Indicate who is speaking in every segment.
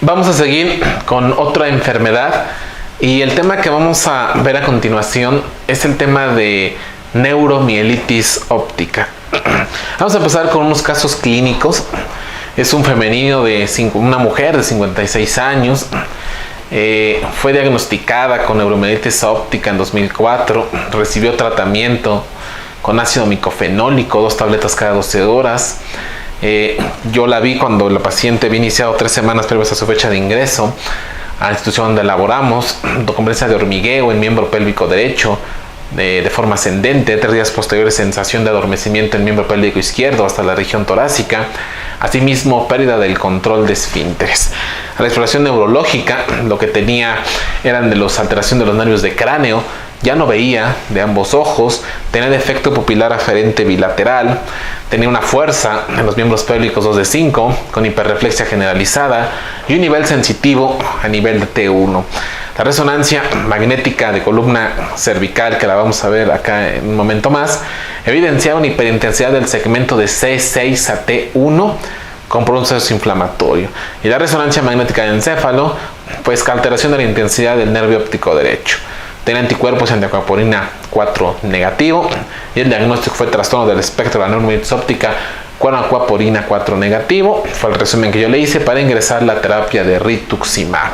Speaker 1: Vamos a seguir con otra enfermedad y el tema que vamos a ver a continuación es el tema de neuromielitis óptica. Vamos a empezar con unos casos clínicos. Es un femenino una mujer de 56 años. Fue diagnosticada con neuromielitis óptica en 2004. Recibió tratamiento con ácido micofenólico, 2 tabletas cada 12 horas. Yo la vi cuando la paciente había iniciado 3 semanas previas a su fecha de ingreso a la institución donde laboramos, dolencia de hormigueo en miembro pélvico derecho de forma ascendente, 3 días posteriores sensación de adormecimiento en miembro pélvico izquierdo hasta la región torácica, asimismo pérdida del control de esfínteres. A la exploración neurológica lo que tenía eran de los alteración de los nervios de cráneo, ya no veía de ambos ojos, tenía defecto pupilar aferente bilateral, tenía una fuerza en los miembros pélvicos 2 de 5, con hiperreflexia generalizada y un nivel sensitivo a nivel de T1. La resonancia magnética de columna cervical, que la vamos a ver acá en un momento más, evidenciaba una hiperintensidad del segmento de C6 a T1 con proceso inflamatorio. Y la resonancia magnética de encéfalo, pues alteración de la intensidad del nervio óptico derecho. Tenía anticuerpos y antiacuaporina 4 negativo y el diagnóstico fue trastorno del espectro de la neuromielitis óptica con acuaporina 4 negativo. Fue el resumen que yo le hice para ingresar la terapia de rituximab.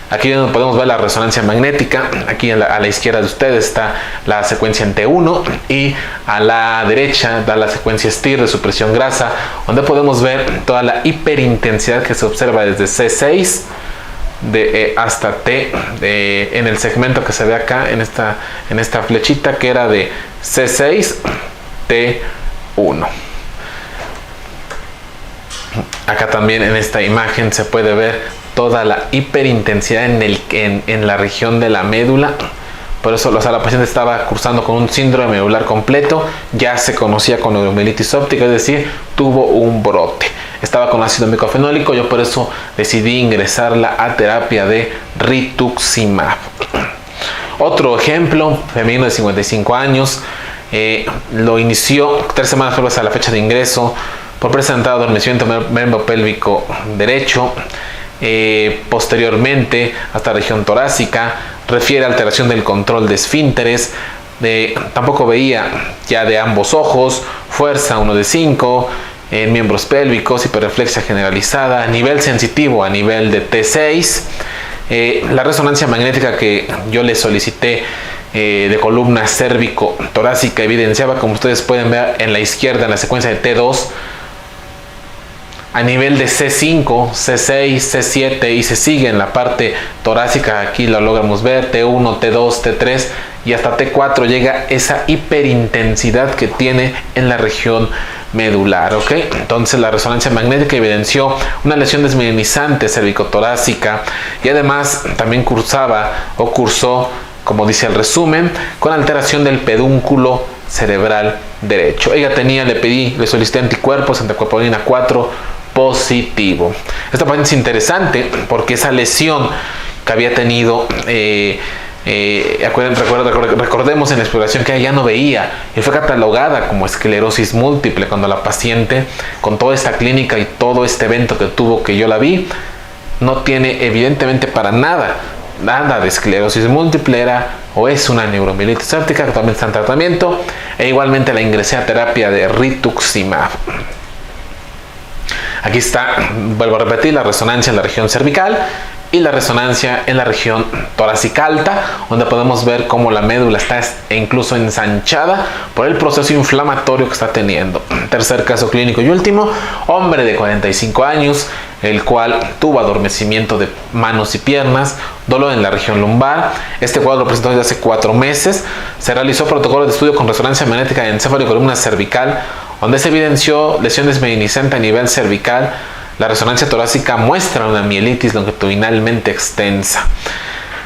Speaker 1: Aquí donde podemos ver la resonancia magnética. Aquí a la izquierda de ustedes está la secuencia en T1 y a la derecha da la secuencia STIR de supresión grasa, donde podemos ver toda la hiperintensidad que se observa desde C6 hasta T en el segmento que se ve acá en esta flechita, que era de C6 T1. Acá también en esta imagen se puede ver toda la hiperintensidad en la región de la médula. Por eso la paciente estaba cursando con un síndrome medular completo, ya se conocía con neuromielitis óptica, es decir, tuvo un brote. Estaba con ácido micofenólico, yo por eso decidí ingresarla a terapia de rituximab. Otro ejemplo, femenino de 55 años, lo inició 3 semanas previas a la fecha de ingreso por presentar adormecimiento miembro pélvico derecho. Posteriormente hasta la región torácica, refiere alteración del control de esfínteres, tampoco veía ya de ambos ojos, fuerza 1 de 5 en miembros pélvicos, hiperreflexia generalizada, nivel sensitivo a nivel de T6. La resonancia magnética que yo le solicité de columna cérvico-torácica evidenciaba, como ustedes pueden ver en la izquierda, en la secuencia de T2, a nivel de C5, C6, C7 y se sigue en la parte torácica. Aquí lo logramos ver, T1, T2, T3 y hasta T4 llega esa hiperintensidad que tiene en la región medular, ¿ok? Entonces la resonancia magnética evidenció una lesión desmielinizante cervicotorácica y además también cursó, como dice el resumen, con alteración del pedúnculo cerebral derecho. Ella le solicité anticuerpos, antiacuaporina 4 positivo. Esta paciente es interesante porque esa lesión que había tenido, recordemos en la exploración que ella ya no veía y fue catalogada como esclerosis múltiple, cuando la paciente, con toda esta clínica y todo este evento que tuvo, que yo la vi, no tiene evidentemente para nada de esclerosis múltiple, o es una neuromielitis óptica que también está en tratamiento, e igualmente la ingresé a terapia de rituximab. Aquí está, vuelvo a repetir, la resonancia en la región cervical y la resonancia en la región torácica alta, donde podemos ver cómo la médula está incluso ensanchada por el proceso inflamatorio que está teniendo. Tercer caso clínico y último, hombre de 45 años, el cual tuvo adormecimiento de manos y piernas, dolor en la región lumbar. Este cuadro lo presentó desde hace 4 meses. Se realizó protocolo de estudio con resonancia magnética de encéfalo y columna cervical, donde se evidenció lesión desmielinizante a nivel cervical. La resonancia torácica muestra una mielitis longitudinalmente extensa.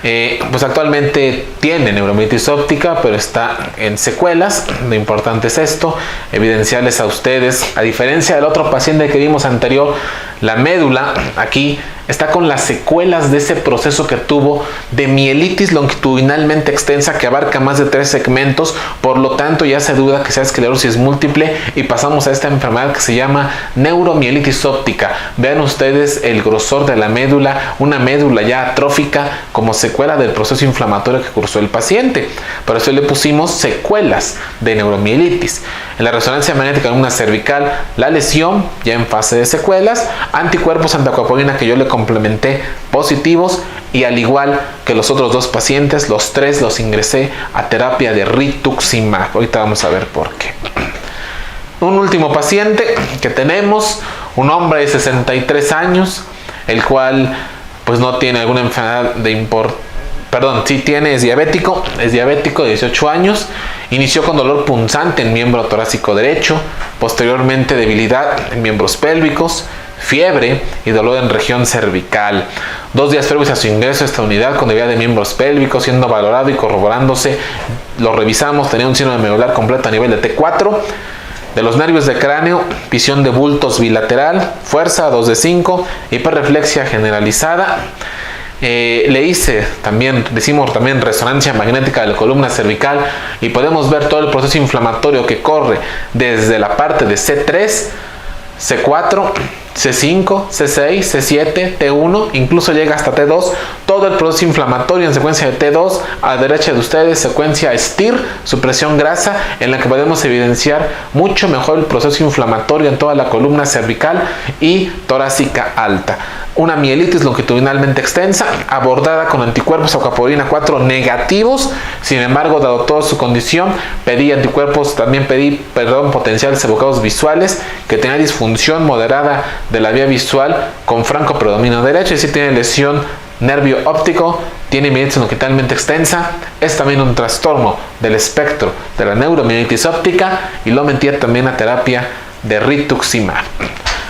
Speaker 1: Pues actualmente tiene neuromielitis óptica, pero está en secuelas. Lo importante es esto, evidenciarles a ustedes, a diferencia del otro paciente que vimos anterior, la médula aquí está con las secuelas de ese proceso que tuvo de mielitis longitudinalmente extensa que abarca más de 3 segmentos, por lo tanto ya se duda que sea esclerosis múltiple y pasamos a esta enfermedad que se llama neuromielitis óptica. Vean ustedes el grosor de la médula, una médula ya atrófica como secuela del proceso inflamatorio que cursó el paciente. Por eso le pusimos secuelas de neuromielitis. En la resonancia magnética de una cervical, la lesión ya en fase de secuelas, anticuerpos antiaquaporina que yo le complementé positivos, y al igual que los otros 2 pacientes, los 3 los ingresé a terapia de rituximab. Ahorita vamos a ver por qué. Un último paciente que tenemos, un hombre de 63 años, el cual pues no tiene alguna enfermedad de es diabético de 18 años, inició con dolor punzante en miembro torácico derecho, posteriormente debilidad en miembros pélvicos, fiebre y dolor en región cervical. 2 días previos a su ingreso a esta unidad con debilidad de miembros pélvicos, siendo valorado y corroborándose, lo revisamos, tenía un síndrome medular completo a nivel de T4, de los nervios de cráneo, visión de bultos bilateral, fuerza 2 de 5, hiperreflexia generalizada. Decimos también resonancia magnética de la columna cervical y podemos ver todo el proceso inflamatorio que corre desde la parte de C3, C4, C5, C6, C7, T1, incluso llega hasta T2, todo el proceso inflamatorio en secuencia de T2, a la derecha de ustedes secuencia STIR, supresión grasa, en la que podemos evidenciar mucho mejor el proceso inflamatorio en toda la columna cervical y torácica alta. Una mielitis longitudinalmente extensa, abordada con anticuerpos aquaporina 4 negativos. Sin embargo, dado toda su condición, pedí potenciales evocados visuales, que tenía disfunción moderada de la vía visual con franco predominio derecho, es decir, tiene lesión nervio óptico, tiene mielitis longitudinalmente extensa, es también un trastorno del espectro de la neuromielitis óptica, y lo metí también a terapia de rituximab.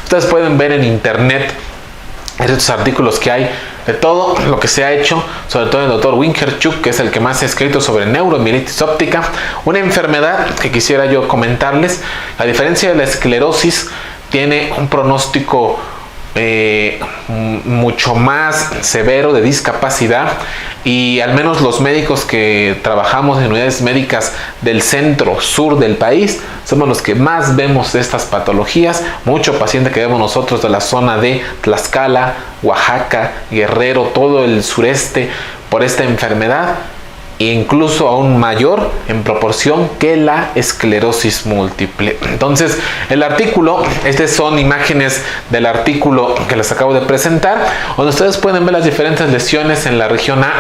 Speaker 1: Ustedes pueden ver en internet estos artículos que hay de todo lo que se ha hecho, sobre todo el doctor Winkerchuk, que es el que más ha escrito sobre neuromielitis óptica, una enfermedad que quisiera yo comentarles. A diferencia de la esclerosis, tiene un pronóstico mucho más severo de discapacidad, y al menos los médicos que trabajamos en unidades médicas del centro sur del país somos los que más vemos estas patologías. Mucho paciente que vemos nosotros de la zona de Tlaxcala, Oaxaca, Guerrero, todo el sureste por esta enfermedad, e incluso aún mayor en proporción que la esclerosis múltiple. Entonces, el artículo, estas son imágenes del artículo que les acabo de presentar, donde ustedes pueden ver las diferentes lesiones en la región A,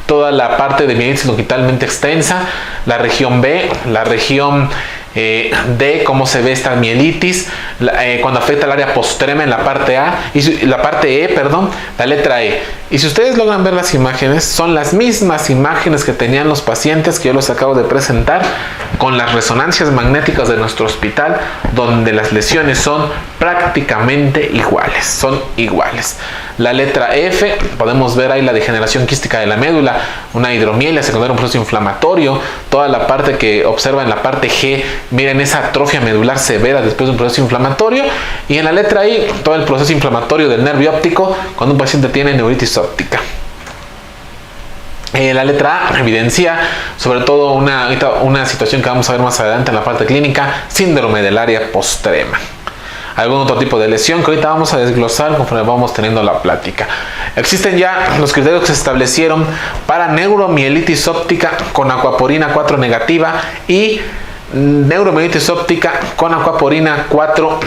Speaker 1: toda la parte de mielitis longitudinalmente extensa, la región B, la región D, cómo se ve esta mielitis cuando afecta el área postrema en la parte A, y la parte E, la letra E. Y si ustedes logran ver las imágenes, son las mismas imágenes que tenían los pacientes que yo les acabo de presentar, con las resonancias magnéticas de nuestro hospital, donde las lesiones son prácticamente iguales, son iguales. La letra F, podemos ver ahí la degeneración quística de la médula, una hidromielia secundaria a un proceso inflamatorio, toda la parte que observa en la parte G, miren esa atrofia medular severa después de un proceso inflamatorio, y en la letra I, todo el proceso inflamatorio del nervio óptico cuando un paciente tiene neuritis óptica. La letra A evidencia sobre todo una situación que vamos a ver más adelante en la parte clínica, síndrome del área postrema. Algún otro tipo de lesión que ahorita vamos a desglosar conforme vamos teniendo la plática. Existen ya los criterios que se establecieron para neuromielitis óptica con aquaporina 4 negativa y neuromielitis óptica con aquaporina 4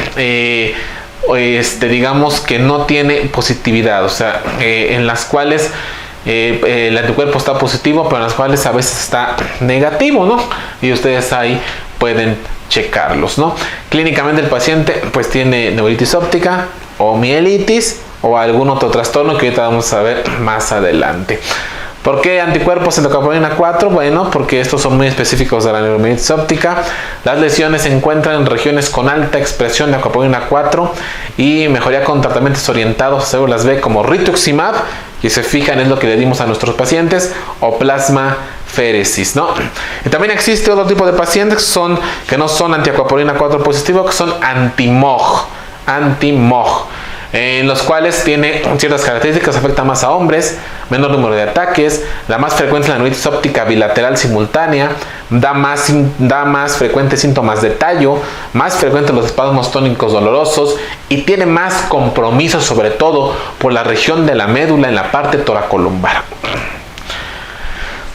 Speaker 1: digamos que no tiene positividad, o sea, en las cuales el anticuerpo está positivo, pero en las cuales a veces está negativo, ¿no? Y ustedes ahí pueden checarlos, ¿no? Clínicamente el paciente pues tiene neuritis óptica o mielitis o algún otro trastorno que ahorita vamos a ver más adelante. ¿Por qué anticuerpos en la aquaporina 4? Bueno, porque estos son muy específicos de la neuromielitis óptica. Las lesiones se encuentran en regiones con alta expresión de aquaporina 4 y mejoría con tratamientos orientados a células B como rituximab, y se fijan es lo que le dimos a nuestros pacientes, o plasmaféresis, ¿no? Y también existe otro tipo de pacientes que no son antiaquaporina 4 positivo, que son anti-MOG. en los cuales tiene ciertas características, afecta más a hombres, menor número de ataques, la más frecuente es la neuritis óptica bilateral simultánea, da más frecuentes síntomas de tallo, más frecuentes los espasmos tónicos dolorosos y tiene más compromiso sobre todo por la región de la médula en la parte toracolumbar.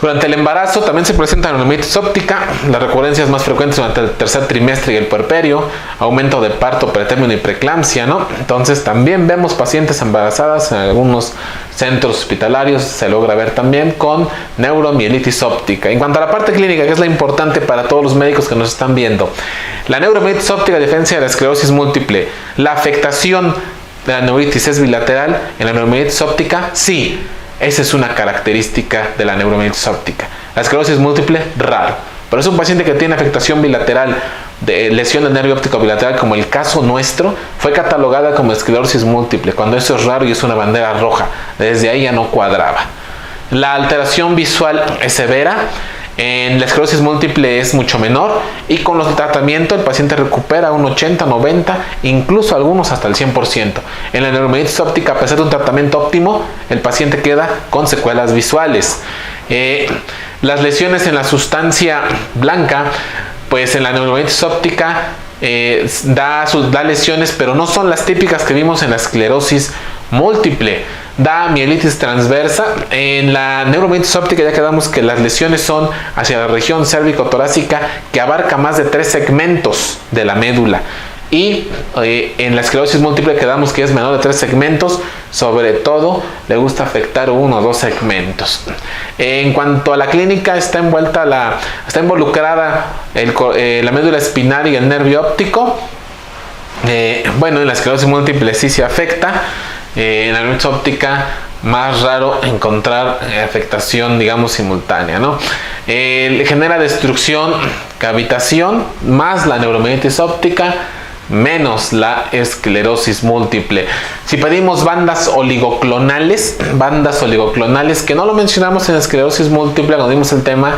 Speaker 1: Durante el embarazo también se presenta neuritis óptica, las recurrencias más frecuentes durante el tercer trimestre y el puerperio, aumento de parto pretérmino y preeclampsia, ¿no? Entonces también vemos pacientes embarazadas en algunos centros hospitalarios, se logra ver también con neuromielitis óptica. En cuanto a la parte clínica, que es la importante para todos los médicos que nos están viendo, la neuromielitis óptica, a diferencia de la esclerosis múltiple, la afectación de la neuritis es bilateral. En la neuromielitis óptica, sí. Esa es una característica de la neuromielitis óptica. La esclerosis múltiple, raro. Pero es un paciente que tiene afectación bilateral, de lesión del nervio óptico bilateral, como el caso nuestro, fue catalogada como esclerosis múltiple, cuando eso es raro y es una bandera roja. Desde ahí ya no cuadraba. La alteración visual es severa. En la esclerosis múltiple es mucho menor y con los tratamientos el paciente recupera un 80, 90, incluso algunos hasta el 100%. En la neuromielitis óptica, a pesar de un tratamiento óptimo, el paciente queda con secuelas visuales. Las lesiones en la sustancia blanca, pues en la neuromielitis óptica da lesiones, pero no son las típicas que vimos en la esclerosis múltiple. Da mielitis transversa. En la neuromielitis óptica ya quedamos que las lesiones son hacia la región cérvico-torácica, que abarca más de 3 segmentos de la médula. Y en la esclerosis múltiple quedamos que es menor de 3 segmentos, sobre todo le gusta afectar 1 o 2 segmentos. En cuanto a la clínica, está involucrada la médula espinal y el nervio óptico. Bueno, en la esclerosis múltiple sí se afecta. En la neuromielitis óptica, más raro encontrar afectación, digamos, simultánea, ¿no? Genera destrucción, cavitación, más la neuromielitis óptica, menos la esclerosis múltiple. Si pedimos bandas oligoclonales, que no lo mencionamos en esclerosis múltiple cuando dimos el tema,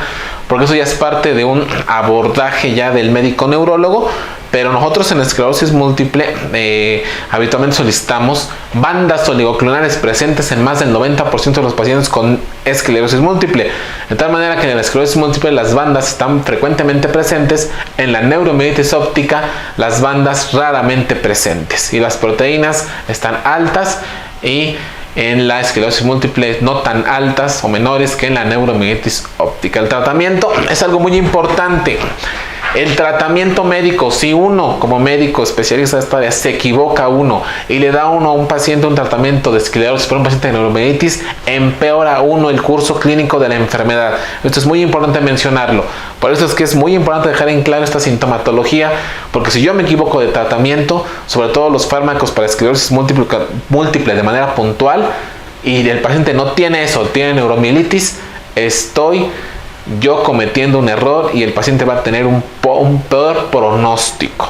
Speaker 1: porque eso ya es parte de un abordaje ya del médico neurólogo, pero nosotros en esclerosis múltiple habitualmente solicitamos bandas oligoclonales presentes en más del 90% de los pacientes con esclerosis múltiple. De tal manera que en la esclerosis múltiple las bandas están frecuentemente presentes, en la neuromielitis óptica las bandas raramente presentes y las proteínas están altas, y en la esclerosis múltiple no tan altas o menores que en la neuromielitis óptica. El tratamiento es algo muy importante. El tratamiento médico, si uno como médico especialista de esta área se equivoca y le da a un paciente un tratamiento de esclerosis por un paciente de neuromielitis, empeora el curso clínico de la enfermedad. Esto es muy importante mencionarlo. Por eso es que es muy importante dejar en claro esta sintomatología, porque si yo me equivoco de tratamiento, sobre todo los fármacos para esclerosis múltiple de manera puntual, y el paciente no tiene eso, tiene neuromielitis, estoy yo cometiendo un error y el paciente va a tener un peor pronóstico.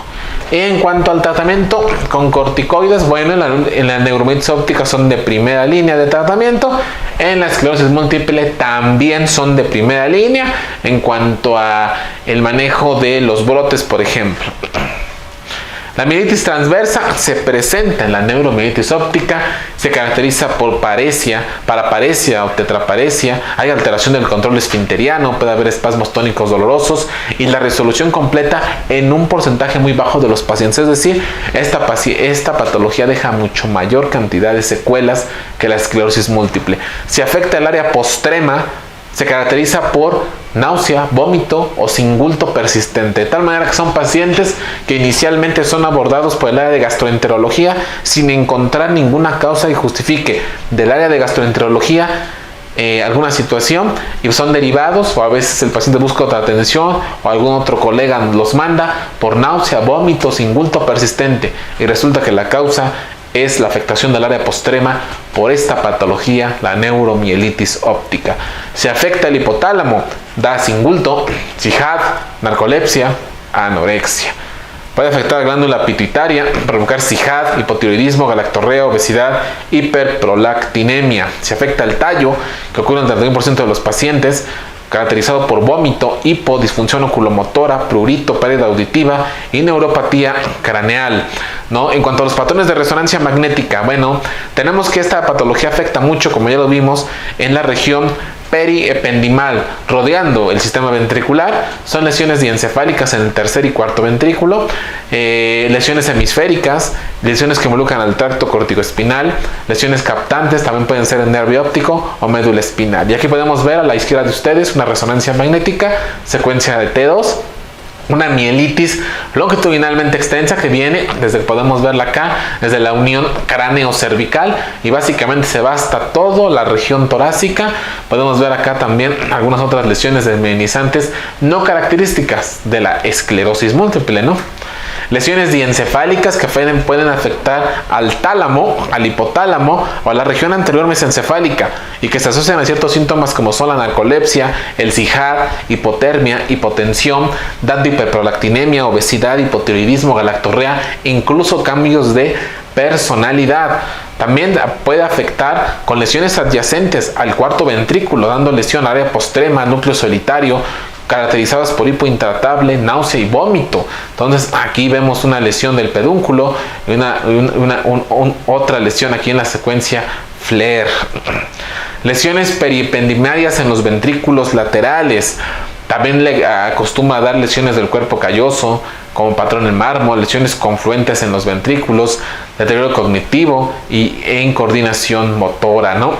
Speaker 1: En cuanto al tratamiento con corticoides, bueno, en la neuromielitis óptica son de primera línea de tratamiento. En la esclerosis múltiple también son de primera línea en cuanto a el manejo de los brotes, por ejemplo. La mielitis transversa se presenta en la neuromielitis óptica, se caracteriza por paraparesia o tetraparesia, hay alteración del control esfinteriano, puede haber espasmos tónicos dolorosos y la resolución completa en un porcentaje muy bajo de los pacientes. Es decir, esta patología deja mucho mayor cantidad de secuelas que la esclerosis múltiple. Si afecta el área postrema, se caracteriza por náusea, vómito o singulto persistente, de tal manera que son pacientes que inicialmente son abordados por el área de gastroenterología sin encontrar ninguna causa que justifique del área de gastroenterología alguna situación, y son derivados, o a veces el paciente busca otra atención o algún otro colega los manda por náusea, vómito, singulto persistente, y resulta que la causa es la afectación del área postrema por esta patología, la neuromielitis óptica. Se afecta el hipotálamo, da singulto, SIHAD, narcolepsia, anorexia. Puede afectar la glándula pituitaria, provocar SIHAD, hipotiroidismo, galactorrea, obesidad, hiperprolactinemia. Se afecta el tallo, que ocurre en el 31% de los pacientes, caracterizado por vómito, hipo, disfunción oculomotora, prurito, pérdida auditiva y neuropatía craneal, ¿no? En cuanto a los patrones de resonancia magnética, bueno, tenemos que esta patología afecta mucho, como ya lo vimos, en la región periependimal, rodeando el sistema ventricular. Son lesiones diencefálicas en el tercer y cuarto ventrículo, lesiones hemisféricas, lesiones que involucran al tracto corticoespinal, lesiones captantes, también pueden ser en nervio óptico o médula espinal. Y aquí podemos ver a la izquierda de ustedes una resonancia magnética, secuencia de T2, una mielitis longitudinalmente extensa que viene, desde que podemos verla acá, desde la unión cráneo-cervical y básicamente se va hasta toda la región torácica. Podemos ver acá también algunas otras lesiones desmielinizantes no características de la esclerosis múltiple, ¿no? Lesiones diencefálicas que pueden afectar al tálamo, al hipotálamo o a la región anterior mesencefálica y que se asocian a ciertos síntomas como son la narcolepsia, el CIJAR, hipotermia, hipotensión, dando hiperprolactinemia, obesidad, hipotiroidismo, galactorrea, incluso cambios de personalidad. También puede afectar con lesiones adyacentes al cuarto ventrículo, dando lesión área postrema, núcleo solitario, caracterizadas por hipo intratable, náusea y vómito. Entonces aquí vemos una lesión del pedúnculo y otra lesión aquí en la secuencia FLAIR. Lesiones periependimarias en los ventrículos laterales. También le acostumbra a dar lesiones del cuerpo calloso, como patrón en mármol, lesiones confluentes en los ventrículos, deterioro cognitivo y en coordinación motora, ¿no?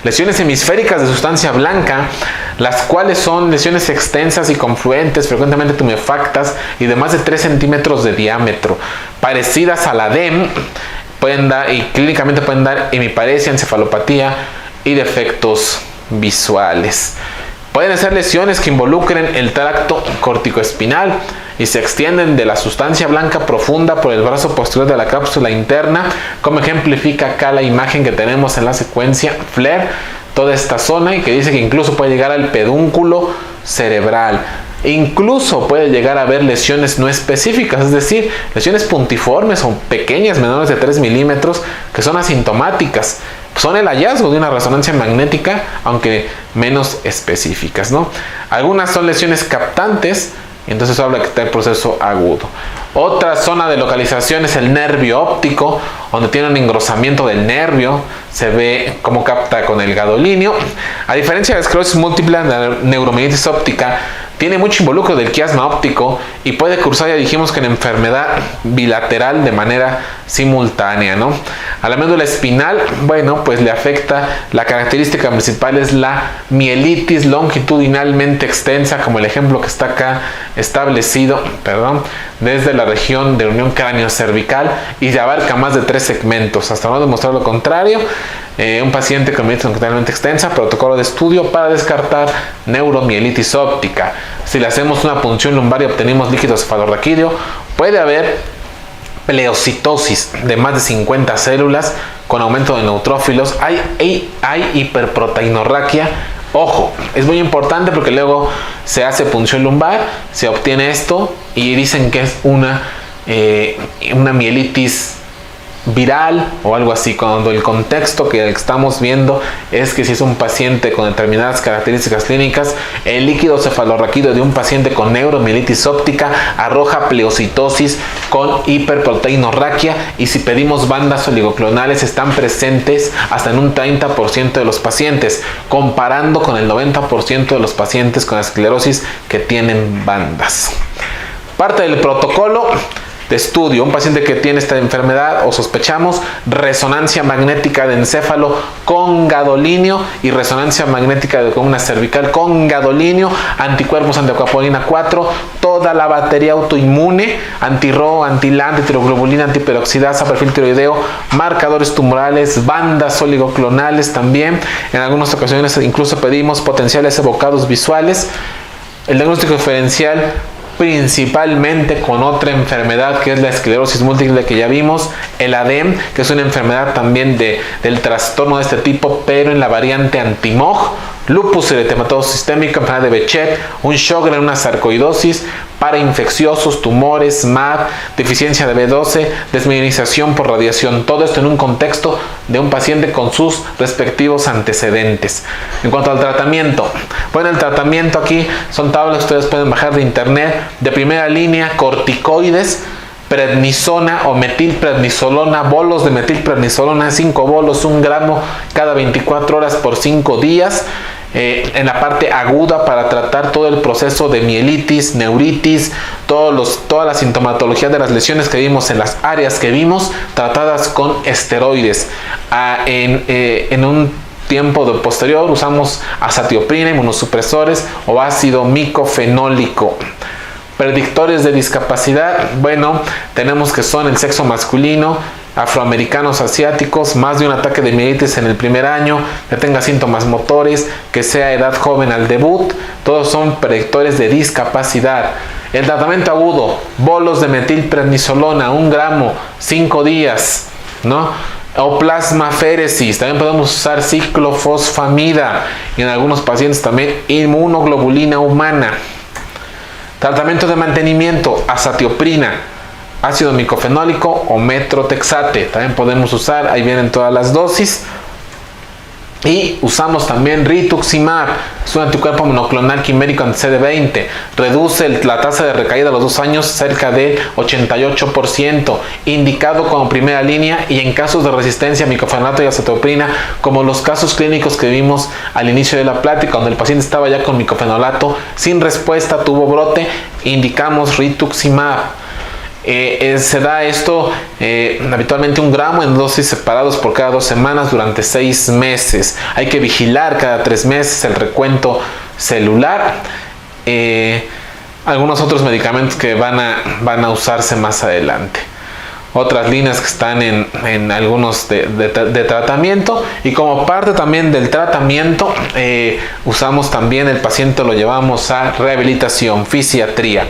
Speaker 1: Lesiones hemisféricas de sustancia blanca, las cuales son lesiones extensas y confluentes, frecuentemente tumefactas y de más de 3 centímetros de diámetro, parecidas a la DEM, pueden dar, y clínicamente pueden dar hemiparesia, encefalopatía y defectos visuales. Pueden ser lesiones que involucren el tracto corticoespinal y se extienden de la sustancia blanca profunda por el brazo posterior de la cápsula interna, como ejemplifica acá la imagen que tenemos en la secuencia FLAIR, toda esta zona, y que dice que incluso puede llegar al pedúnculo cerebral. Incluso puede llegar a haber lesiones no específicas, es decir, lesiones puntiformes o pequeñas, menores de 3 milímetros, que son asintomáticas. Son el hallazgo de una resonancia magnética, aunque menos específicas, ¿no? Algunas son lesiones captantes, entonces habla que está el proceso agudo. Otra zona de localización es el nervio óptico, donde tiene un engrosamiento del nervio, se ve cómo capta con el gadolíneo. A diferencia de la esclerosis múltiple, la neuromielitis óptica tiene mucho involucro del quiasma óptico y puede cursar, ya dijimos, que en enfermedad bilateral de manera simultánea, ¿no? A la médula espinal, bueno, pues le afecta, la característica principal es la mielitis longitudinalmente extensa, como el ejemplo que está acá establecido, desde la región de unión cráneo-cervical y abarca más de 3 segmentos, hasta no demostrar lo contrario. Un paciente con mielitis longitudinalmente extensa, protocolo de estudio para descartar neuromielitis óptica. Si le hacemos una punción lumbar y obtenemos líquido cefalorraquídeo, puede haber pleocitosis de más de 50 células con aumento de neutrófilos. Hay hiperproteinorraquia. Ojo, es muy importante porque luego se hace punción lumbar, se obtiene esto y dicen que es una mielitis viral o algo así, cuando el contexto que estamos viendo es que si es un paciente con determinadas características clínicas, el líquido cefalorraquídeo de un paciente con neuromielitis óptica arroja pleocitosis con hiperproteinorraquia, y si pedimos bandas oligoclonales están presentes hasta en un 30% de los pacientes, comparando con el 90% de los pacientes con esclerosis que tienen bandas. Parte del protocolo de estudio: un paciente que tiene esta enfermedad o sospechamos, resonancia magnética de encéfalo con gadolínio y resonancia magnética de columna cervical con gadolínio, anticuerpos antiaquapolina 4, toda la batería autoinmune, anti-RO, anti-LAN, antiroglobulina, antiperoxidasa, perfil tiroideo, marcadores tumorales, bandas oligoclonales también. En algunas ocasiones incluso pedimos potenciales evocados visuales. El diagnóstico diferencial principalmente con otra enfermedad que es la esclerosis múltiple que ya vimos, el ADEM, que es una enfermedad también del trastorno de este tipo, pero en la variante anti-MOG, lupus eritematoso sistémico, enfermedad de Behçet, un Sjögren, una sarcoidosis, parainfecciosos, tumores, MAD, deficiencia de B12, desmineralización por radiación. Todo esto en un contexto de un paciente con sus respectivos antecedentes. En cuanto al tratamiento, bueno, el tratamiento aquí son tablas que ustedes pueden bajar de internet. De primera línea, corticoides, prednisona o metilprednisolona, bolos de metilprednisolona, 5 bolos, 1 gramo cada 24 horas por 5 días. En la parte aguda para tratar todo el proceso de mielitis, neuritis, toda la sintomatología de las lesiones que vimos en las áreas que vimos, tratadas con esteroides. En un tiempo de posterior usamos azatioprina, inmunosupresores o ácido micofenólico. Predictores de discapacidad, bueno, tenemos que son el sexo masculino, afroamericanos, asiáticos, más de un ataque de mielitis en el primer año, que tenga síntomas motores, que sea edad joven al debut, todos son predictores de discapacidad. El tratamiento agudo, bolos de metilprednisolona, 1 gramo, 5 días, ¿no? O plasmaféresis, también podemos usar ciclofosfamida, y en algunos pacientes también inmunoglobulina humana. Tratamiento de mantenimiento, azatioprina, ácido micofenólico o metrotexate, también podemos usar, ahí vienen todas las dosis. Y usamos también rituximab, es un anticuerpo monoclonal quimérico anti-CD20, reduce la tasa de recaída a los 2 años cerca del 88%, indicado como primera línea y en casos de resistencia a micofenolato y azatioprina, como los casos clínicos que vimos al inicio de la plática, donde el paciente estaba ya con micofenolato, sin respuesta, tuvo brote, indicamos rituximab. Se da esto habitualmente 1 gramo en dosis separados por cada 2 semanas durante 6 meses. Hay que vigilar cada 3 meses el recuento celular. Algunos otros medicamentos que van a usarse más adelante. Otras líneas que están en algunos de tratamiento, y como parte también del tratamiento usamos también, el paciente lo llevamos a rehabilitación, fisiatría.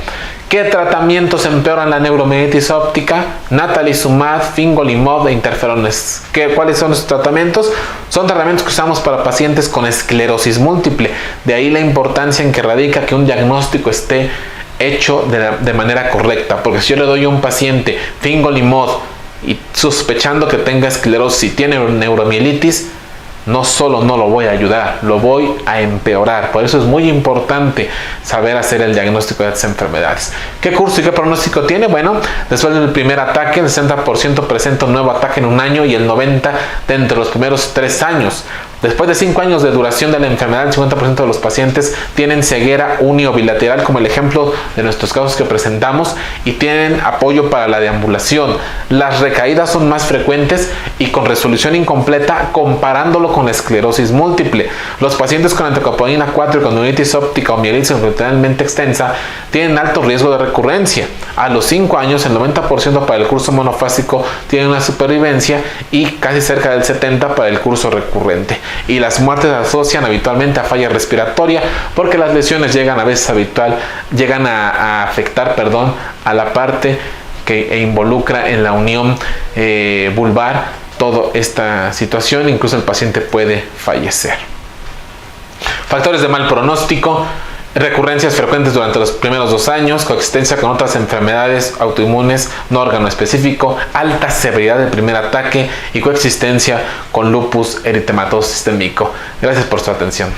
Speaker 1: ¿Qué tratamientos empeoran la neuromielitis óptica? Natalizumab, fingolimod e interferones. ¿Cuáles son esos tratamientos? Son tratamientos que usamos para pacientes con esclerosis múltiple. De ahí la importancia en que radica que un diagnóstico esté hecho de manera correcta, porque si yo le doy a un paciente fingolimod y sospechando que tenga esclerosis y tiene neuromielitis, no solo no lo voy a ayudar, lo voy a empeorar. Por eso es muy importante saber hacer el diagnóstico de estas enfermedades. ¿Qué curso y qué pronóstico tiene? Bueno, después del primer ataque, el 60% presenta un nuevo ataque en 1 año y el 90% dentro de los primeros 3 años. Después de 5 años de duración de la enfermedad, el 50% de los pacientes tienen ceguera uni o bilateral, como el ejemplo de nuestros casos que presentamos, y tienen apoyo para la deambulación. Las recaídas son más frecuentes y con resolución incompleta comparándolo con la esclerosis múltiple. Los pacientes con anticoagulanina 4 y con neuritis óptica o mielitis longitudinalmente extensa tienen alto riesgo de recurrencia. A los 5 años, el 90% para el curso monofásico tiene una supervivencia y casi cerca del 70% para el curso recurrente. Y las muertes se asocian habitualmente a falla respiratoria, porque las lesiones llegan a afectar a la parte que involucra en la unión vulvar toda esta situación. Incluso el paciente puede fallecer. Factores de mal pronóstico: recurrencias frecuentes durante los primeros 2 años, coexistencia con otras enfermedades autoinmunes no órgano específico, alta severidad del primer ataque y coexistencia con lupus eritematoso sistémico. Gracias por su atención.